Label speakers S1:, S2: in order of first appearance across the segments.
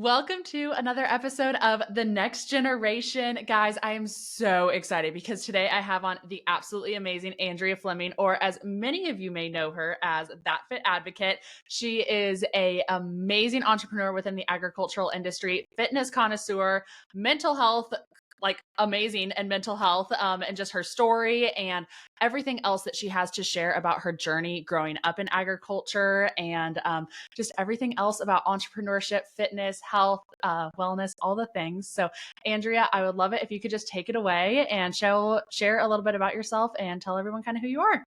S1: Welcome to another episode of The Next Generation. Guys, I am so excited because today I have on the absolutely amazing Andrea Fleming, or as many of you may know her as That Fit Advocate. She is an amazing entrepreneur within the agricultural industry, fitness connoisseur, mental health, like amazing and mental health, and just her story and everything else that she has to share about her journey growing up in agriculture and just everything else about entrepreneurship, fitness, health, wellness, all the things. So, Andrea, I would love it if you could just take it away and share a little bit about yourself and tell everyone kind of who you are.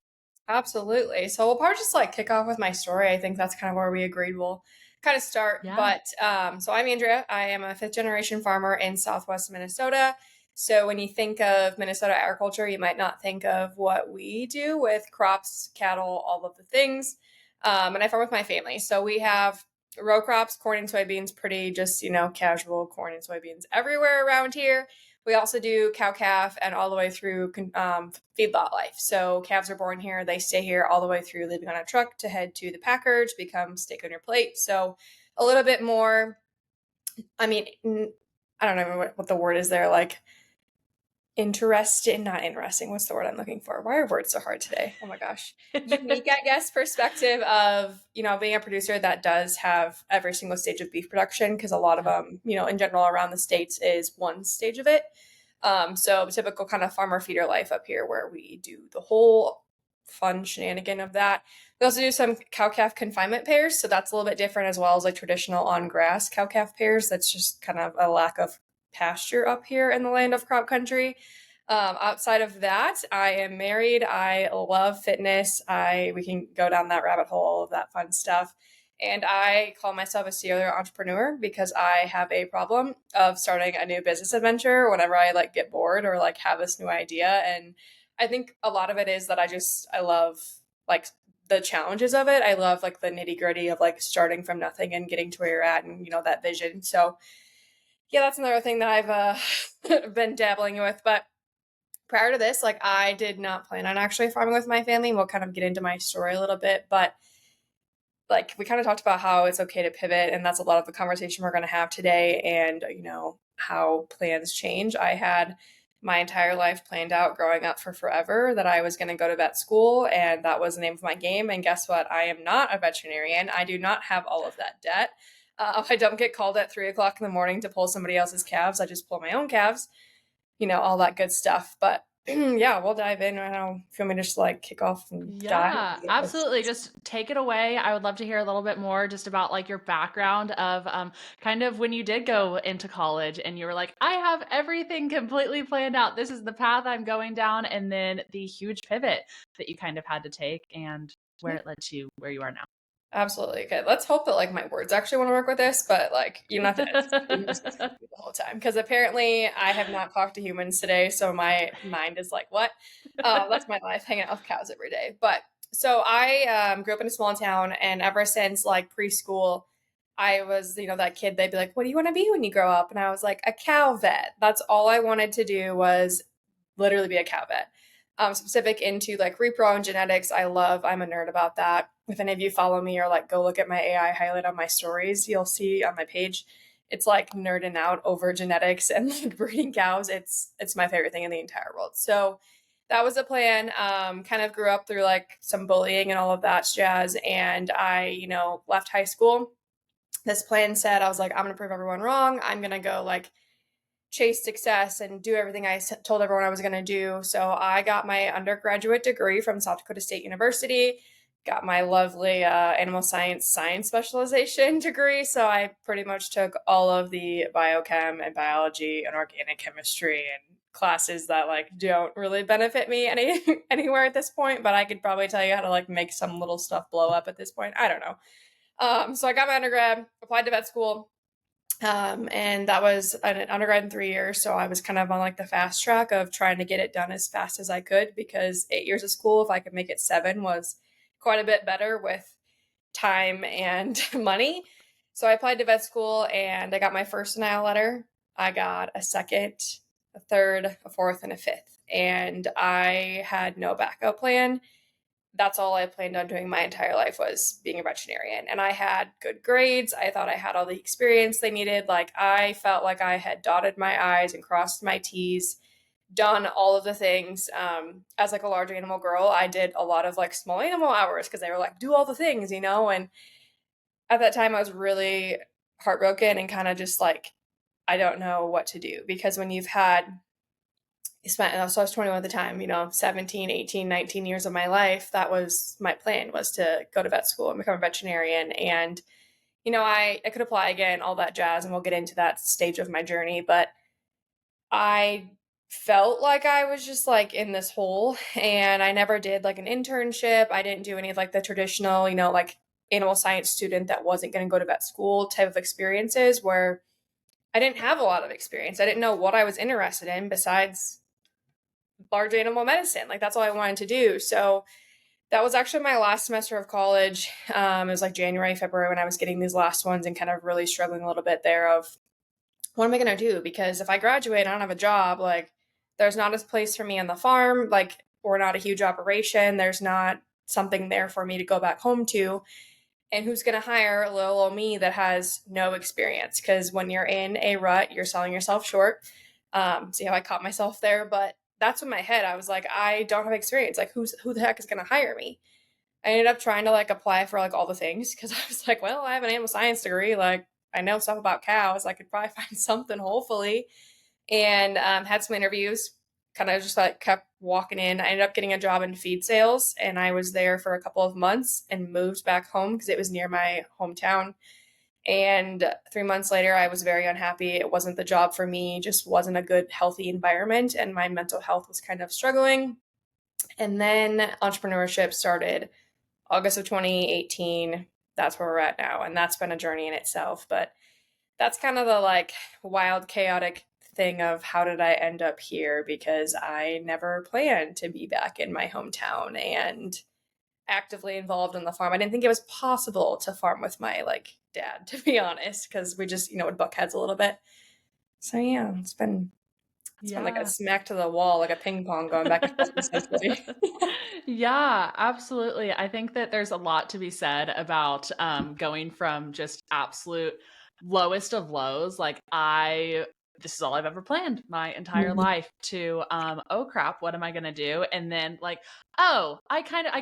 S2: Absolutely. So we'll probably just like kick off with my story. I think that's kind of where we agreed we'll kind of start.
S1: Yeah.
S2: But I'm Andrea. I am a fifth generation farmer in Southwest Minnesota. So when you think of Minnesota agriculture, you might not think of what we do with crops, cattle, all of the things. And I farm with my family. So we have row crops, corn and soybeans, pretty just, casual corn and soybeans everywhere around here. We also do cow calf and all the way through feedlot life. So calves are born here, they stay here all the way through leaving on a truck to head to the packer to become steak on your plate. So a little bit more, I mean, I don't know what the word is there, like not interesting. What's the word I'm looking for? Why are words so hard today? Oh my gosh. Unique, I guess, perspective of, being a producer that does have every single stage of beef production, because a lot of them, in general around the States is one stage of it. So typical kind of farmer feeder life up here where we do the whole fun shenanigan of that. We also do some cow calf confinement pairs. So that's a little bit different, as well as like traditional on grass cow calf pairs. That's just kind of a lack of pasture up here in the land of crop country. Outside of that, I am married. I love fitness. We can go down that rabbit hole, all of that fun stuff. And I call myself a serial entrepreneur because I have a problem of starting a new business adventure whenever I like get bored or like have this new idea. And I think a lot of it is that I love like the challenges of it. I love like the nitty gritty of like starting from nothing and getting to where you're at and, that vision. So yeah, that's another thing that I've been dabbling with. But prior to this, like I did not plan on actually farming with my family. We'll kind of get into my story a little bit, but like we kind of talked about how it's okay to pivot, and that's a lot of the conversation we're going to have today. And how plans change. I had my entire life planned out growing up for forever that I was going to go to vet school, and that was the name of my game. And guess what? I am not a veterinarian. I do not have all of that debt. I don't get called at 3 o'clock in the morning to pull somebody else's calves. I just pull my own calves, all that good stuff. But yeah, we'll dive in right now. If you want me to just like kick off and dive.
S1: Yeah, absolutely. Just take it away. I would love to hear a little bit more just about like your background of kind of when you did go into college and you were like, I have everything completely planned out. This is the path I'm going down. And then the huge pivot that you kind of had to take and where it led to where you are now.
S2: Absolutely. Okay. Let's hope that like my words actually want to work with this, but like you don't have to edit. You can just listen to me the whole time because apparently I have not talked to humans today, so my mind is like, what? That's my life, hanging out with cows every day. But so I grew up in a small town, and ever since like preschool, I was that kid. They'd be like, "What do you want to be when you grow up?" And I was like, "A cow vet." That's all I wanted to do was literally be a cow vet. Specific into like repro and genetics. I'm a nerd about that. If any of you follow me or like go look at my AI highlight on my stories, you'll see on my page, it's like nerding out over genetics and like breeding cows. It's my favorite thing in the entire world. So that was the plan. Kind of grew up through like some bullying and all of that jazz. And I, left high school. This plan said, I was like, I'm going to prove everyone wrong. I'm going to go like chase success and do everything I told everyone I was going to do. So I got my undergraduate degree from South Dakota State University, got my lovely animal science specialization degree. So I pretty much took all of the biochem and biology and organic chemistry and classes that like don't really benefit me anywhere at this point, but I could probably tell you how to like make some little stuff blow up at this point. I don't know. So I got my undergrad, applied to vet school, and that was an undergrad in 3 years. So I was kind of on like the fast track of trying to get it done as fast as I could, because 8 years of school, if I could make it 7, was quite a bit better with time and money. So I applied to vet school and I got my first denial letter. I got a second, a third, a fourth, and a fifth. And I had no backup plan. that's all I planned on doing my entire life, was being a veterinarian. And I had good grades. I thought I had all the experience they needed. Like, I felt like I had dotted my I's and crossed my T's, done all of the things. As like a large animal girl, I did a lot of like small animal hours because they were like, do all the things, you know? And at that time I was really heartbroken and kind of just like, I don't know what to do, because when you've had spent, so I was 21 at the time, you know, 17, 18, 19 years of my life, that was my plan, was to go to vet school and become a veterinarian. And, you know, I could apply again, all that jazz, and we'll get into that stage of my journey. But I felt like I was just like in this hole, and I never did like an internship. I didn't do any of like the traditional, you know, like animal science student that wasn't going to go to vet school type of experiences, where I didn't have a lot of experience. I didn't know what I was interested in besides large animal medicine. Like, that's all I wanted to do. So that was actually my last semester of college. It was like January, February, when I was getting these last ones and kind of really struggling a little bit there of, what am I going to do? Because if I graduate, I don't have a job. Like, there's not a place for me on the farm. Like, we're not a huge operation. There's not something there for me to go back home to. And who's going to hire a little old me that has no experience? Because when you're in a rut, you're selling yourself short. See how I caught myself there? But that's in my head. I was like, I don't have experience. Like, who the heck is going to hire me? I ended up trying to like apply for like all the things, because I was like, well, I have an animal science degree. Like, I know stuff about cows. I could probably find something, hopefully. And had some interviews, kind of just like kept walking in. I ended up getting a job in feed sales, and I was there for a couple of months and moved back home because it was near my hometown. And 3 months later, I was very unhappy. It wasn't the job for me, just wasn't a good, healthy environment. And my mental health was kind of struggling. And then entrepreneurship started August of 2018. That's where we're at now. And that's been a journey in itself. But that's kind of the like wild, chaotic thing of, how did I end up here? Because I never planned to be back in my hometown and actively involved in the farm. I didn't think it was possible to farm with my like dad, to be honest, because we just, you know, would buck heads a little bit. So yeah, it's been like a
S1: Yeah.
S2: smack to the wall, like a ping pong going back and forth essentially.
S1: Yeah, absolutely. I think that there's a lot to be said about going from just absolute lowest of lows, like this is all I've ever planned my entire
S2: Mhm.
S1: life, to oh crap, what am I gonna do? And then like, oh, I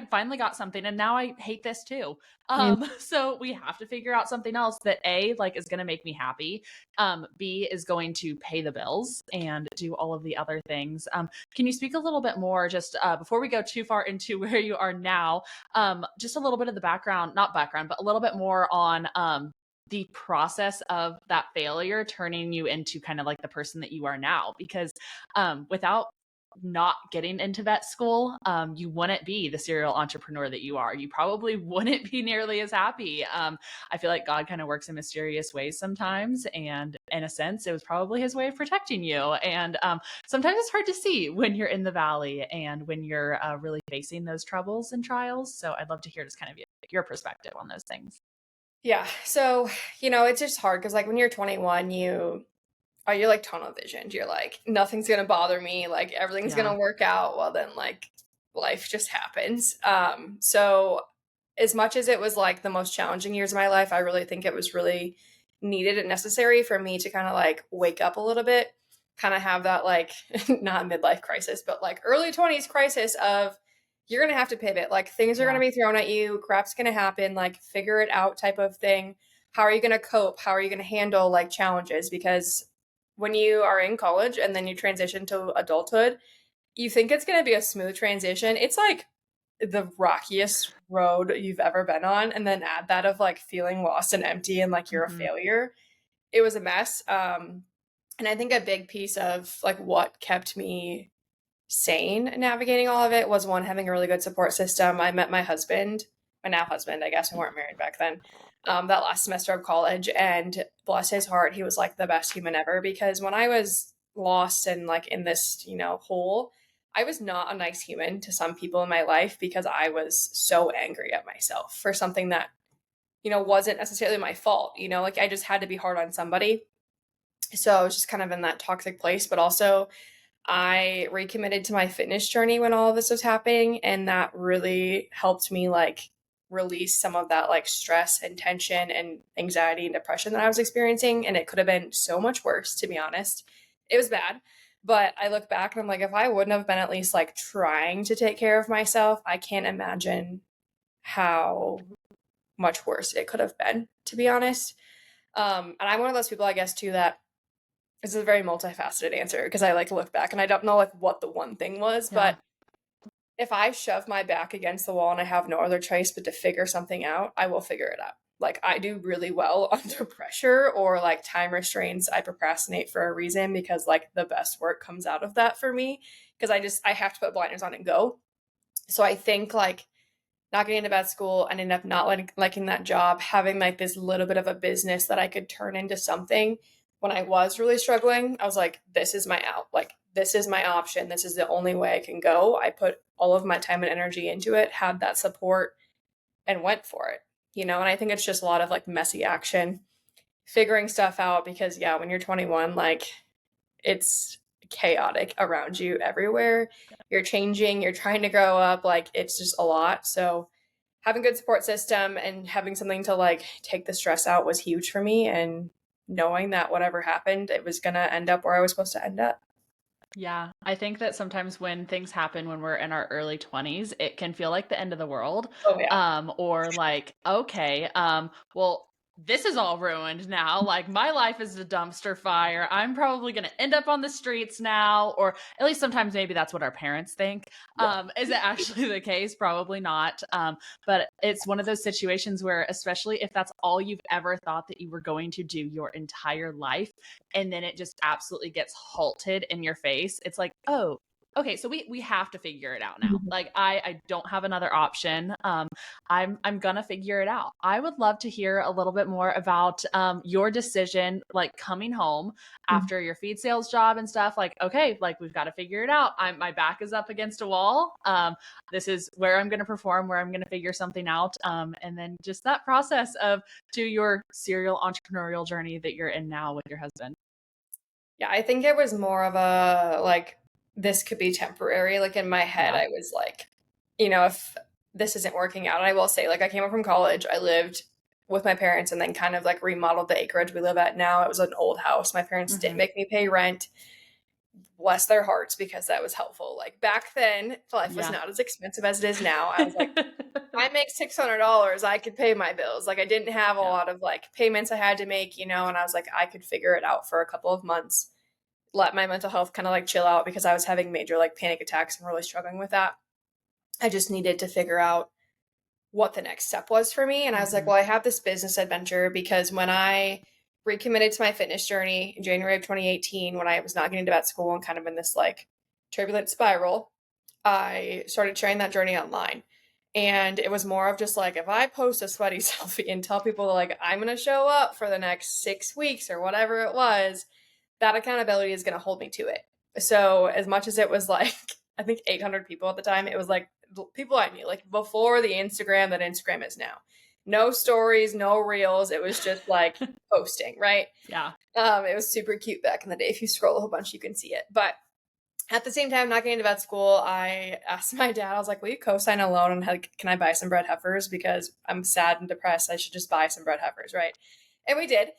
S1: finally got something and now I hate this too.
S2: Mm.
S1: So we have to figure out something else that A, like is gonna make me happy, B is going to pay the bills and do all of the other things. Can you speak a little bit more, just before we go too far into where you are now, just a little bit of the background, not background, but a little bit more on the process of that failure turning you into kind of like the person that you are now? Because without not getting into vet school, you wouldn't be the serial entrepreneur that you are. You probably wouldn't be nearly as happy. I feel like God kind of works in mysterious ways sometimes. And in a sense, it was probably his way of protecting you. And sometimes it's hard to see when you're in the valley and when you're really facing those troubles and trials. So I'd love to hear just kind of your perspective on those things.
S2: Yeah. So, you know, it's just hard because like when you're 21, you're like tunnel visioned. You're like, nothing's gonna bother me, like everything's
S1: Yeah.
S2: gonna work out. Well, then like life just happens. So as much as it was like the most challenging years of my life, I really think it was really needed and necessary for me to kind of like wake up a little bit, kind of have that like not midlife crisis, but like early 20s crisis of, you're gonna have to pivot. Like, things are gonna
S1: Yeah.
S2: be thrown at you, crap's gonna happen, like figure it out type of thing. How are you gonna cope? How are you gonna handle like challenges? Because when you are in college and then you transition to adulthood, you think it's going to be a smooth transition. It's like the rockiest road you've ever been on. And then add that of like feeling lost and empty and like you're a
S1: Hmm.
S2: failure. It was a mess. And I think a big piece of like what kept me sane navigating all of it was, one, having a really good support system. I met my husband, my now husband, I guess we weren't married back then, that last semester of college. And bless his heart, he was like the best human ever, because when I was lost and like in this, you know, hole, I was not a nice human to some people in my life because I was so angry at myself for something that, you know, wasn't necessarily my fault. You know, like I just had to be hard on somebody. So I was just kind of in that toxic place, but also I recommitted to my fitness journey when all of this was happening, and that really helped me like release some of that like stress and tension and anxiety and depression that I was experiencing. And it could have been so much worse, to be honest. It was bad. But I look back and I'm like, if I wouldn't have been at least like trying to take care of myself, I can't imagine how much worse it could have been, to be honest. And I'm one of those people, I guess, too, that this is a very multifaceted answer because I like look back and I don't know like what the one thing was,
S1: Yeah.
S2: but if I shove my back against the wall and I have no other choice but to figure something out, I will figure it out. Like I do really well under pressure or like time restraints. I procrastinate for a reason because like the best work comes out of that for me because I have to put blinders on and go. So I think like not getting into vet school, and ended up not liking that job, having like this little bit of a business that I could turn into something when I was really struggling. I was like, this is my out. Like, this is my option. This is the only way I can go. I put all of my time and energy into it, had that support, and went for it. And I think it's just a lot of like messy action, figuring stuff out because, yeah, when you're 21, like it's chaotic around you everywhere. You're changing, you're trying to grow up, like it's just a lot. So having a good support system and having something to like take the stress out was huge for me, and knowing that whatever happened, it was going to end up where I was supposed to end up.
S1: Yeah, I think that sometimes when things happen when we're in our early 20s, it can feel like the end of the world.
S2: Oh yeah.
S1: Or like, okay, well, this is all ruined now. Like my life is a dumpster fire. I'm probably going to end up on the streets now, or at least sometimes maybe that's what our parents think.
S2: Yeah.
S1: Is it actually the case? Probably not. But it's one of those situations where, especially if that's all you've ever thought that you were going to do your entire life, and then it just absolutely gets halted in your face, it's like, oh, okay, so we have to figure it out now. Like I don't have another option. I'm gonna figure it out. I would love to hear a little bit more about your decision, like coming home after your feed sales job and stuff. Like, okay, like we've got to figure it out. My back is up against a wall. This is where I'm gonna perform, where I'm gonna figure something out. And then just that process of to your serial entrepreneurial journey that you're in now with your husband.
S2: Yeah, I think it was more of a like this could be temporary. Like in my head,
S1: Yeah.
S2: I was like, if this isn't working out, and I will say, like, I came home from college, I lived with my parents and then kind of like remodeled the acreage we live at now. It was an old house. My parents didn't
S1: Mm-hmm.
S2: make me pay rent. Bless their hearts because that was helpful. Like back then, life was
S1: Yeah.
S2: not as expensive as it is now. I was like, I make $600, I could pay my bills. Like I didn't have a
S1: Yeah.
S2: lot of like payments I had to make, and I was like, I could figure it out for a couple of months, let my mental health kind of like chill out because I was having major like panic attacks and really struggling with that. I just needed to figure out what the next step was for me. And I was like,
S1: Mm-hmm.
S2: well, I have this business adventure because when I recommitted to my fitness journey in January of 2018, when I was not getting to vet school and kind of in this like turbulent spiral, I started sharing that journey online. And it was more of just like, if I post a sweaty selfie and tell people like, I'm going to show up for the next 6 weeks or whatever it was, that accountability is going to hold me to it. So as much as it was like, I think 800 people at the time, it was like people I knew, like before the Instagram that Instagram is now. No stories, no reels. It was just like posting, right?
S1: Yeah.
S2: It was super cute back in the day. If you scroll a whole bunch, you can see it. But at the same time, not getting into vet school, I asked my dad, I was like, will you co-sign a loan and can I buy some bred heifers? Because I'm sad and depressed. I should just buy some bred heifers, right? And we did.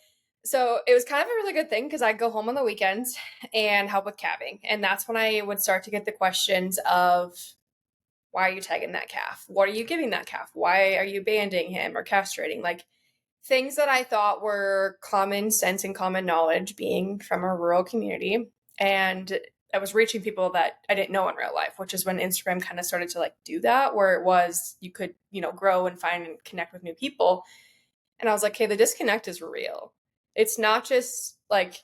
S2: So it was kind of a really good thing because I'd go home on the weekends and help with calving. And that's when I would start to get the questions of, why are you tagging that calf? What are you giving that calf? Why are you banding him or castrating? Like things that I thought were common sense and common knowledge being from a rural community. And I was reaching people that I didn't know in real life, which is when Instagram kind of started to like do that, where it was you could, grow and find and connect with new people. And I was like, hey, the disconnect is real. It's not just like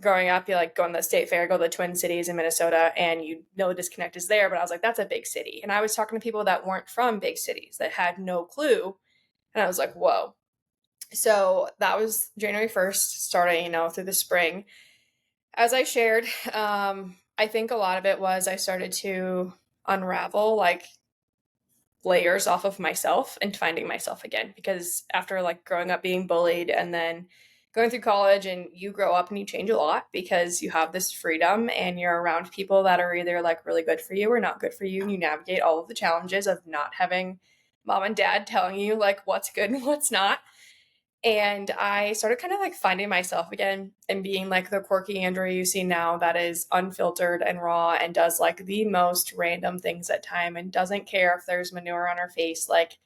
S2: growing up, you like go on the state fair, go to the Twin Cities in Minnesota, and the disconnect is there. But I was like, that's a big city. And I was talking to people that weren't from big cities that had no clue. And I was like, whoa. So that was January 1st, starting, through the spring. As I shared, I think a lot of it was I started to unravel like layers off of myself and finding myself again. Because after like growing up being bullied and then going through college and you grow up and you change a lot because you have this freedom and you're around people that are either like really good for you or not good for you. And you navigate all of the challenges of not having mom and dad telling you like what's good and what's not. And I started kind of like finding myself again and being like the quirky Andrea you see now that is unfiltered and raw and does like the most random things at time and doesn't care if there's manure on her face. Like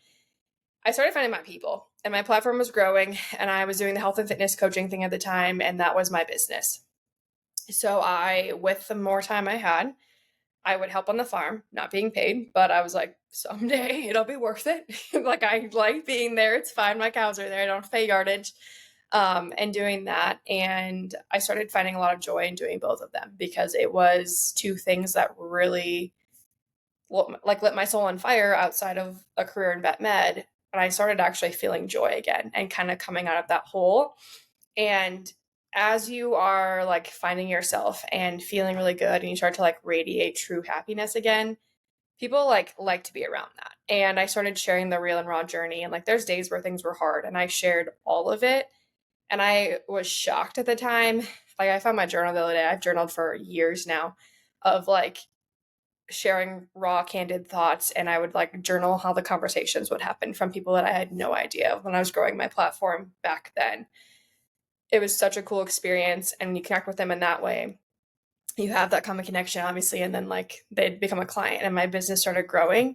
S2: I started finding my people and my platform was growing and I was doing the health and fitness coaching thing at the time and that was my business. So with the more time I had, I would help on the farm, not being paid, but I was like, someday it'll be worth it. Like I like being there. It's fine. My cows are there. I don't have to pay yardage. And doing that. And I started finding a lot of joy in doing both of them because it was two things that really like lit my soul on fire outside of a career in vet med. And I started actually feeling joy again and kind of coming out of that hole. And as you are like finding yourself and feeling really good and you start to like radiate true happiness again, people like to be around that. And I started sharing the real and raw journey. And like there's days where things were hard and I shared all of it. And I was shocked at the time. Like I found my journal the other day. I've journaled for years now of like sharing raw, candid thoughts. And I would like journal how the conversations would happen from people that I had no idea of when I was growing my platform back then. It was such a cool experience. And when you connect with them in that way, you have that common connection, obviously. And then like they'd become a client and my business started growing.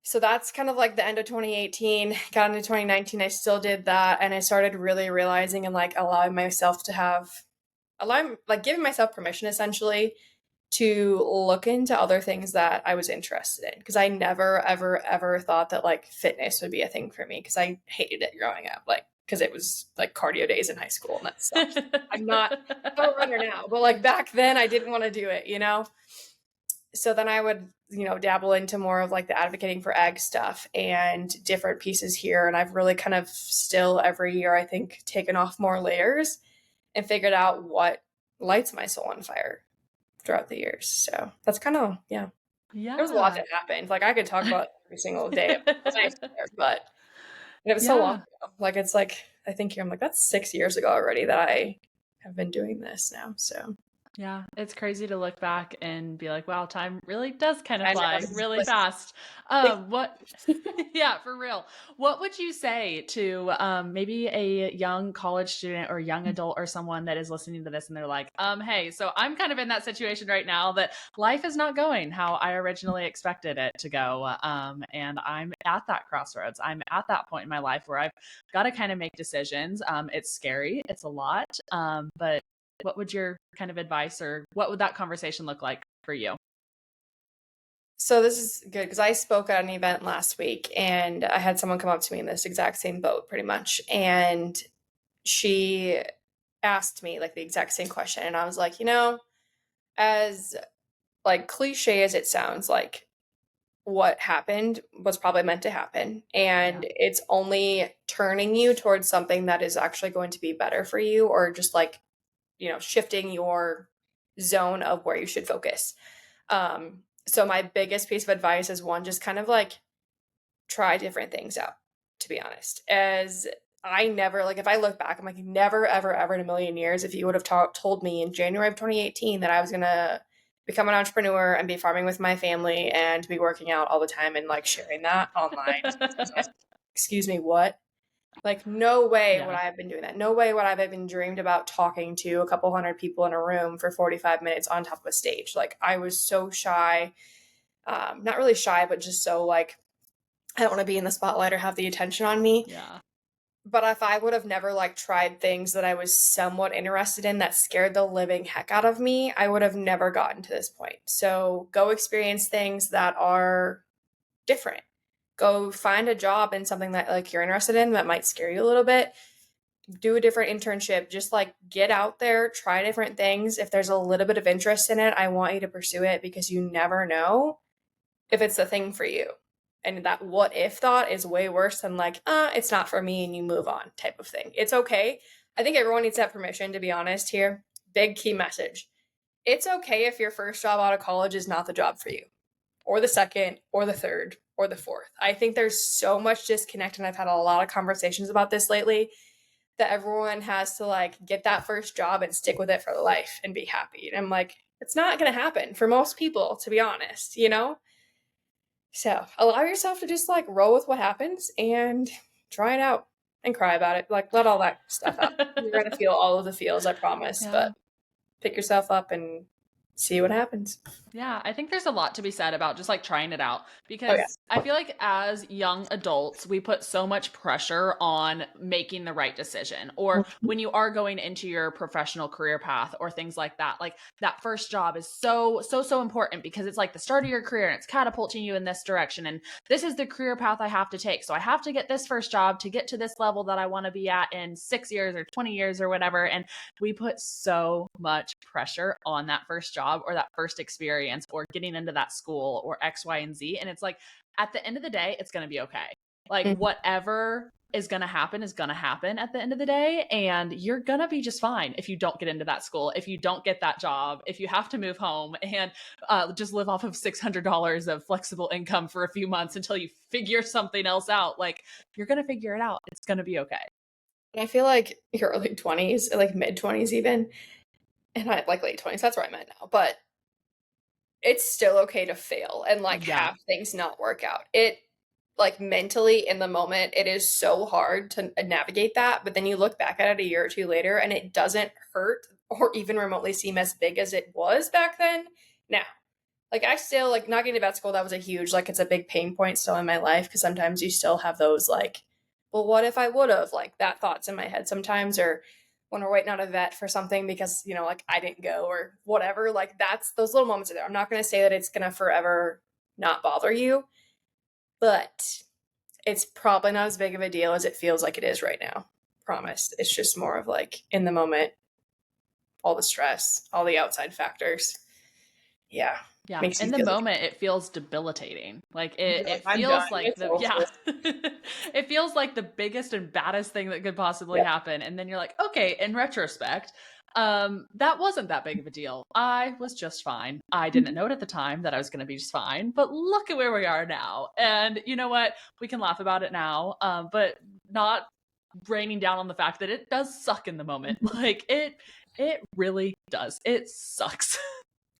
S2: So that's kind of like the end of 2018, got into 2019. I still did that. And I started really realizing and like allowing myself to giving myself permission essentially to look into other things that I was interested in. Cause I never, ever, ever thought that like fitness would be a thing for me. Cause I hated it growing up. Like, cause it was like cardio days in high school and that sucks. I'm a runner now, but like back then I didn't want to do it, you know? So then I would, dabble into more of like the advocating for ag stuff and different pieces here. And I've really kind of still every year, I think, taken off more layers and figured out what lights my soul on fire throughout the years. So that's kind of, yeah. There was a lot
S1: Yeah.
S2: that happened. Like I could talk about every single day of my life there, but it was so long
S1: Yeah.
S2: ago. Like it's like, I think here I'm like, that's 6 years ago already that I have been doing this now. So
S1: Yeah, it's crazy to look back and be like, wow, time really does kind of
S2: I know
S1: fly
S2: this
S1: really
S2: is
S1: fast. What, yeah, for real. What would you say to maybe a young college student or young adult or someone that is listening to this and they're like, hey, so I'm kind of in that situation right now that life is not going how I originally expected it to go. And I'm at that crossroads. I'm at that point in my life where I've got to kind of make decisions. It's scary. It's a lot. But what would your kind of advice or what would that conversation look like for you?
S2: So this is good because I spoke at an event last week and I had someone come up to me in this exact same boat pretty much. And she asked me like the exact same question. And I was like, as like cliche as it sounds, like what happened was probably meant to happen.
S1: Yeah.
S2: And it's only turning you towards something that is actually going to be better for you or just like, shifting your zone of where you should focus. So my biggest piece of advice is one, just kind of like try different things out, to be honest. As I never, like, if I look back, I'm like, never, ever, ever in a million years, if you would have told me in January of 2018 that I was going to become an entrepreneur and be farming with my family and be working out all the time and like sharing that online. Excuse me, what? Like, no way would
S1: Yeah.
S2: I have been doing that. No way would I have even dreamed about talking to a couple hundred people in a room for 45 minutes on top of a stage. Like, I was so shy. Not really shy, but just so like, I don't want to be in the spotlight or have the attention on me.
S1: Yeah.
S2: But if I would have never like tried things that I was somewhat interested in that scared the living heck out of me, I would have never gotten to this point. So go experience things that are different. Go find a job in something that like you're interested in that might scare you a little bit. Do a different internship. Just like get out there, try different things. If there's a little bit of interest in it, I want you to pursue it because you never know if it's the thing for you. And that what if thought is way worse than like, it's not for me and you move on type of thing. It's okay. I think everyone needs to have permission, to be honest here. Big key message. It's okay if your first job out of college is not the job for you, or the second, or the third, or the fourth. I think there's so much disconnect, and I've had a lot of conversations about this lately, that everyone has to like get that first job and stick with it for life and be happy. And I'm like, it's not going to happen for most people, to be honest, you know? So allow yourself to just like roll with what happens and try it out and cry about it. Like let all that stuff out. You're going to feel all of the feels, I promise,
S1: Yeah.
S2: but pick yourself up and see what happens.
S1: Yeah, I think there's a lot to be said about just like trying it out
S2: Oh,
S1: because
S2: yes.
S1: I feel like as young adults, we put so much pressure on making the right decision. Or
S2: Mhm.
S1: when you are going into your professional career path or things like that first job is so important because it's like the start of your career and it's catapulting you in this direction. And this is the career path I have to take. So I have to get this first job to get to this level that I want to be at in 6 years or 20 years or whatever. And we put so much pressure on that first job or that first experience or getting into that school or X, Y, and Z. And it's like, at the end of the day, it's going to be okay. Like,
S2: Mhm.
S1: whatever is going to happen at the end of the day. And you're going to be just fine if you don't get into that school, if you don't get that job, if you have to move home and just live off of $600 of flexible income for a few months until you figure something else out. Like, you're going to figure it out. It's going to be okay.
S2: And I feel like your early 20s, like mid 20s even, and I like late 20s, that's where I'm at now. But it's still okay to fail and like
S1: Yeah.
S2: have things not work out. It like mentally in the moment, it is so hard to navigate that. But then you look back at it a year or two later and it doesn't hurt or even remotely seem as big as it was back then. Now, like I still like not getting to vet school, that was a huge, like it's a big pain point still in my life because sometimes you still have those like, well, what if I would have like that thoughts in my head sometimes, or when we're waiting on a vet for something because, you know, like I didn't go or whatever, like that's those little moments are there. I'm not gonna say that it's gonna forever not bother you, but it's probably not as big of a deal as it feels like it is right now. Promise. It's just more of like in the moment, all the stress, all the outside factors. Yeah.
S1: Yeah.
S2: Makes you
S1: In the
S2: feel like
S1: moment, it feels debilitating. Like
S2: you're like,
S1: it
S2: I'm done.
S1: feels like
S2: It's
S1: the,
S2: over
S1: yeah,
S2: with.
S1: it feels like the biggest and baddest thing that could possibly
S2: Yeah.
S1: happen. And then you're like, okay, in retrospect, that wasn't that big of a deal. I was just fine. I didn't
S2: Mhm.
S1: know it at the time that I was going to be just fine, but look at where we are now. And you know what? We can laugh about it now, but not raining down on the fact that it does suck in the moment. Like it really does. It sucks.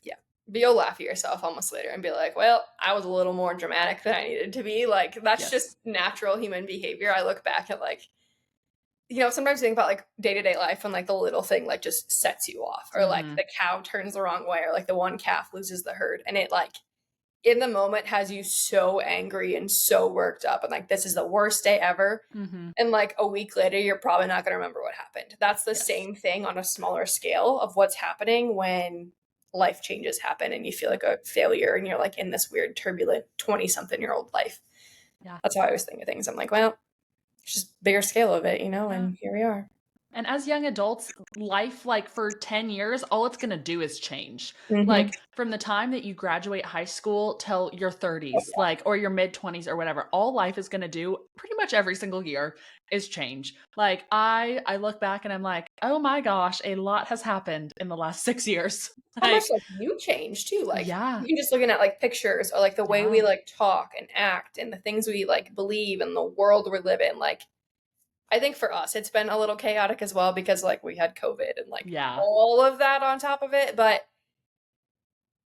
S2: Yeah. But you'll laugh at yourself almost later and be like, well, I was a little more dramatic than I needed to be. Like, that's
S1: Yes.
S2: just natural human behavior. I look back at, like, you know, sometimes you think about like day to day life and like the little thing like just sets you off, or like
S1: Mhm.
S2: the cow turns the wrong way, or like the one calf loses the herd. And it like in the moment has you so angry and so worked up and like this is the worst day ever.
S1: Mhm.
S2: And like a week later, you're probably not going to remember what happened. That's the
S1: Yes.
S2: same thing on a smaller scale of what's happening when life changes happen and you feel like a failure and you're like in this weird, turbulent 20 something year old life.
S1: Yeah.
S2: That's how I always think of things. I'm like, well, it's just bigger scale of it, you know,
S1: Yeah.
S2: and here we are.
S1: And as young adults, life, like for 10 years, all it's going to do is change.
S2: Mm-hmm.
S1: Like from the time that you graduate high school till your
S2: Oh,
S1: 30s,
S2: yeah.
S1: like, or your mid 20s or whatever, all life is going to do pretty much every single year is change. Like I look back and I'm like, oh my gosh, a lot has happened in the last 6 years.
S2: How much
S1: Like,
S2: like you change too. Like
S1: yeah,
S2: even just looking at like pictures or like the way we
S1: yeah,
S2: like talk and act and the things we like believe and the world we live in. Like I think for us, it's been a little chaotic as well because like we had COVID and like
S1: yeah,
S2: all of that on top of it. But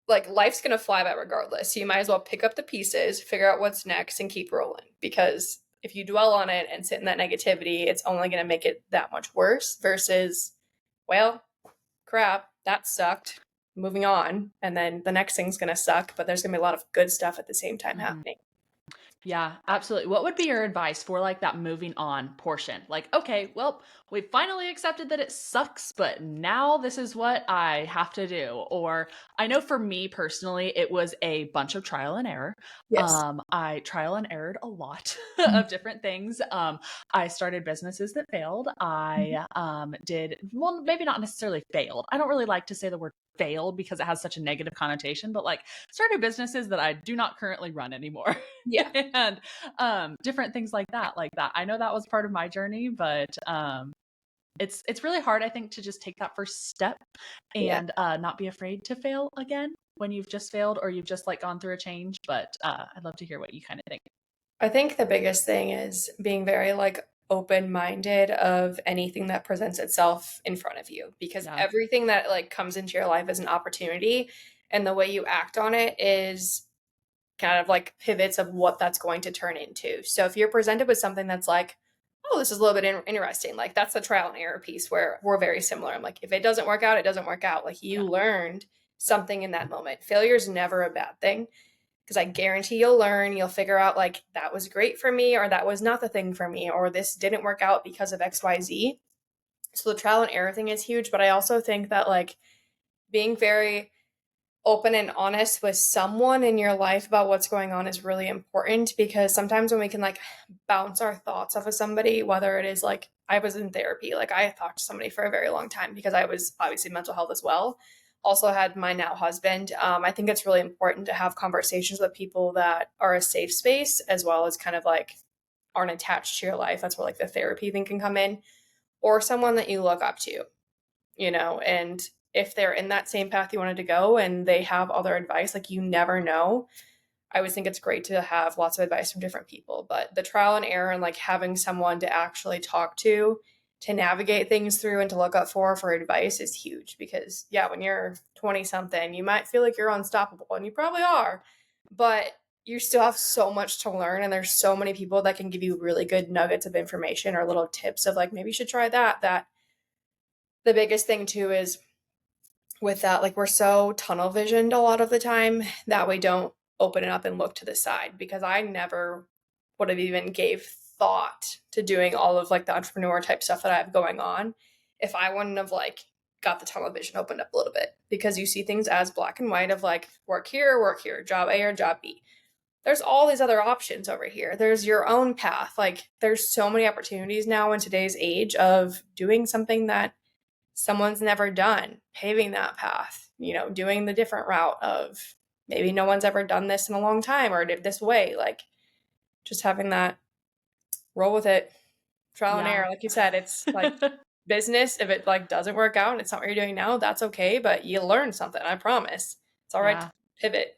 S2: like life's gonna fly by regardless. So you might as well pick up the pieces, figure out what's next, and keep rolling. Because if you dwell on it and sit in that negativity, it's only gonna make it that much worse versus, well, crap, that sucked. Moving on. And then the next thing's gonna suck, but there's gonna be a lot of good stuff at the same time
S1: mhm.
S2: happening.
S1: Yeah, absolutely. What would be your advice for like that moving on portion? Like, okay, well, we finally accepted that it sucks, but now this is what I have to do. Or I know for me personally, it was a bunch of trial and error.
S2: Yes.
S1: I trial and errored a lot
S2: Mhm.
S1: of different things. I started businesses that failed. I did, well, maybe not necessarily failed. I don't really like to say the word failed because it has such a negative connotation, but like started businesses that I do not currently run anymore.
S2: Yeah.
S1: And different things like that, I know that was part of my journey, but it's really hard, I think, to just take that first step
S2: Yeah.
S1: and not be afraid to fail again when you've just failed or you've just like gone through a change. But I'd love to hear what you kind of think.
S2: I think the biggest thing is being very like open-minded of anything that presents itself in front of you, because
S1: Yeah.
S2: everything that like comes into your life is an opportunity, and the way you act on it is kind of like pivots of what that's going to turn into. So if you're presented with something that's like, oh, this is a little bit interesting, like that's the trial and error piece where we're very similar. I'm like, if it doesn't work out, it doesn't work out. Like you
S1: Yeah.
S2: learned something in that moment. Failure is never a bad thing, because I guarantee you'll learn, you'll figure out like that was great for me, or that was not the thing for me, or this didn't work out because of XYZ. So the trial and error thing is huge. But I also think that like being very open and honest with someone in your life about what's going on is really important, because sometimes when we can like bounce our thoughts off of somebody, whether it is like I was in therapy, like I talked to somebody for a very long time because I was obviously mental health as well. Also had my now husband. I think it's really important to have conversations with people that are a safe space, as well as kind of like aren't attached to your life. That's where like the therapy thing can come in, or someone that you look up to, and if they're in that same path you wanted to go and they have other advice, like you never know. I always think it's great to have lots of advice from different people, but the trial and error and like having someone to actually talk to navigate things through and to look up for advice is huge. Because yeah, when you're 20 something, you might feel like you're unstoppable, and you probably are, but you still have so much to learn, and there's so many people that can give you really good nuggets of information or little tips of like maybe you should try that. The biggest thing too is with that, like we're so tunnel visioned a lot of the time that we don't open it up and look to the side, because I never would have even gave thought to doing all of like the entrepreneur type stuff that I have going on if I wouldn't have like got the tunnel vision opened up a little bit, because you see things as black and white of like work here, job A or job B. There's all these other options over here. There's your own path. Like there's so many opportunities now in today's age of doing something that someone's never done, paving that path, doing the different route of maybe no one's ever done this in a long time or did this way. Like just having that roll with it, trial and
S1: Yeah.
S2: error. Like you said, it's like business. If it like doesn't work out and it's not what you're doing now, that's okay. But you learn something. I promise. It's all right to
S1: Yeah.
S2: pivot.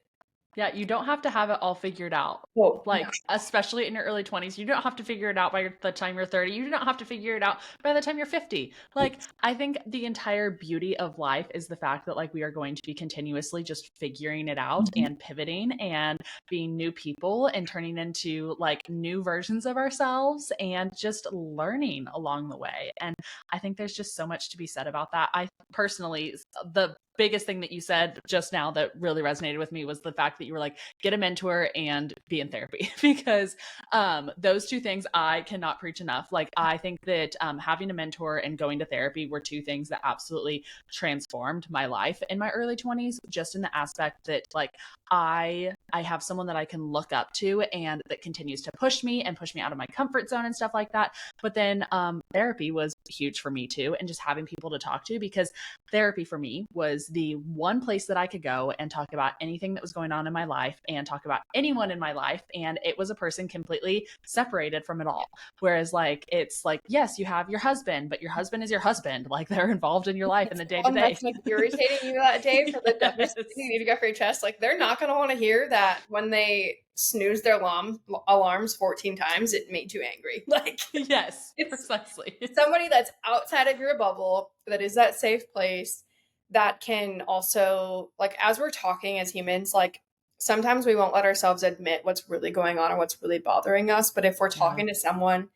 S1: Yeah, you don't have to have it all figured out.
S2: Oh, yeah.
S1: Like, especially in your early 20s, you don't have to figure it out by the time you're 30. You don't have to figure it out by the time you're 50. Like, I think the entire beauty of life is the fact that, like, we are going to be continuously just figuring it out
S2: Mhm.
S1: and pivoting and being new people and turning into, like, new versions of ourselves and just learning along the way. And I think there's just so much to be said about that. I personally, the biggest thing that you said just now that really resonated with me was the fact that you were like, get a mentor and be in therapy because those two things I cannot preach enough. Like, I think that having a mentor and going to therapy were two things that absolutely transformed my life in my early 20s, just in the aspect that like I have someone that I can look up to and that continues to push me and push me out of my comfort zone and stuff like that. But then therapy was huge for me too, and just having people to talk to, because therapy for me was the one place that I could go and talk about anything that was going on in my life and talk about anyone in my life. And it was a person completely separated from it all. Whereas, like, it's like, yes, you have your husband, but your husband is your husband. Like, they're involved in your life in
S2: It's
S1: the
S2: the
S1: day to
S2: one
S1: day.
S2: that's like irritating you that day for the dumbest thing
S1: Yes.
S2: you need to get for your chest. Like they're not going to want to hear that when they snooze their alarms 14 times. It made you angry. Like
S1: Yes,
S2: it's
S1: precisely.
S2: somebody that's outside of your bubble, that is that safe place, that can also, like, as we're talking as humans, like sometimes we won't let ourselves admit what's really going on or what's really bothering us. But if we're
S1: Yeah.
S2: talking to someone